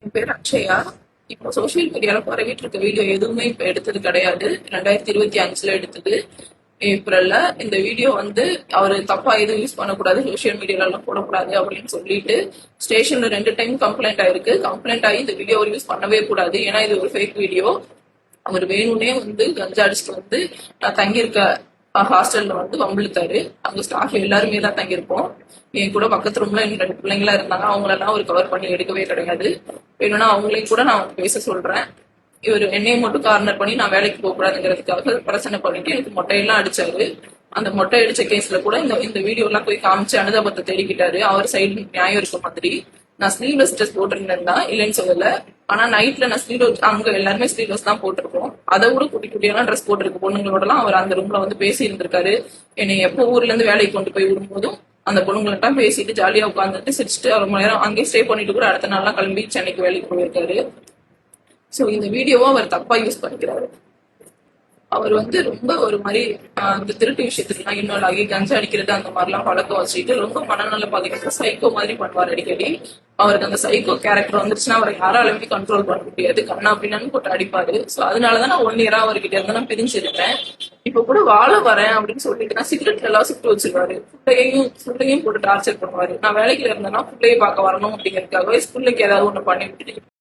என் பேர் அக்ஷயா. இப்போ சோசியல் மீடியால பரவிட்டு இருக்க வீடியோ எதுவுமே இப்ப எடுத்தது கிடையாது. 2025ல எடுத்தது, ஏப்ரல்ல. இந்த வீடியோ வந்து அவரு தப்பா எதுவும் யூஸ் பண்ணக்கூடாது, சோசியல் மீடியால எல்லாம் போடக்கூடாது அப்படின்னு சொல்லிட்டு ஸ்டேஷன்ல 2 டைம் கம்ப்ளைண்ட் ஆயிருக்கு. கம்ப்ளைண்ட் ஆகி இந்த வீடியோ யூஸ் பண்ணவே கூடாது, ஏன்னா இது ஒரு ஃபேக் வீடியோ. அவர் வேணும்னே வந்து கஞ்சா அடிச்சுட்டு வந்து நான் தங்கியிருக்க ஹாஸ்டல்ல வந்து வம்பிழுத்தாரு. அங்க ஸ்டாஃப் எல்லாருமே தான் தங்கியிருப்போம். என் கூட பக்கத்து ரூம்ல இன்னும் 2 பிள்ளைங்களா இருந்தாங்க. அவங்களெல்லாம் அவர் கவர் பண்ணி எடுக்கவே கிடையாது. வேணும்னா அவங்களையும் கூட நான் பேச சொல்றேன். இவர் என்னையை மட்டும் கார்னர் பண்ணி நான் வேலைக்கு போக கூடாதுங்கிறதுக்காக பிரச்சனை பண்ணிட்டு எனக்கு மொட்டையெல்லாம் அடிச்சாரு. அந்த மொட்டை அடிச்ச கேஸ்ல கூட இந்த இந்த வீடியோ எல்லாம் போய் காமிச்சு அனுதாபத்தை தேடிக்கிட்டாரு. அவர் சைடு நியாயம் இருக்க மாதிரி. நான் ஸ்லீவ்லெஸ் ட்ரெஸ் போட்டிருந்தேன் தான், இல்லைன்னு சொல்லல. ஆனா நைட்ல நான் ஸ்லீவ்லெஸ், அங்க எல்லாருமே ஸ்லீவ்லெஸ் தான் போட்டிருக்கோம். அதை விட குட்டி குட்டியெல்லாம் ட்ரெஸ் போட்டிருக்கு பொண்ணுங்களோட எல்லாம் அவர் அந்த ரூம்ல வந்து பேசி இருந்திருக்காரு. என்னை எப்போ ஊர்ல இருந்து வேலைக்கு கொண்டு போய் விடும்போதும் அந்த பொண்ணுங்கள்ட்ட பேசிட்டு ஜாலியா உட்காந்துட்டு சிரிச்சுட்டு 1 மணி நேரம் அங்கேயே ஸ்டே பண்ணிட்டு கூட அடுத்த நாள்லாம் கிளம்பி சென்னைக்கு வேலைக்கு போயிருக்காரு. சோ இந்த வீடியோவை அவர் தப்பா யூஸ் பண்ணிக்கிறாரு. அவர் வந்து ரொம்ப ஒரு மாதிரி இந்த திருட்டு விஷயத்துக்குலாம் இன்வால்வ் ஆகி கஞ்சா அடிக்கிறது அந்த மாதிரிலாம் பழக்கம் வச்சுட்டு ரொம்ப மனநல பாதிக்கிற சைக்கோ மாதிரி பண்ணுவார் அடிக்கடி. அவருக்கு அந்த சைக்கோ கேரக்டர் வந்துருச்சுன்னா அவரை யாராலுமே கண்ட்ரோல் பண்ண முடியாது. கண்ணா பின்னான்னு போட்டு அடிப்பாரு. ஸோ அதனாலதான் நான் 1 இயரா அவர்கிட்ட இருந்து நான் பிரிஞ்சிருக்கேன். இப்ப கூட வாழ வரேன் அப்படின்னு சொல்லிட்டு நான் சிகரெட் எல்லாம் சுட்டு வச்சிருவாரு. ஃபுல்லையும் போட்டு டார்ச்சர் பண்ணுவாரு. நான் வேலைக்குல இருந்தேன்னா ஃபுல்லையை பார்க்க வரணும் அப்படிங்கிறதுக்காகவே ஸ்கூல்லுக்கு ஏதாவது ஒண்ணு பண்ணி விட்டுட்டு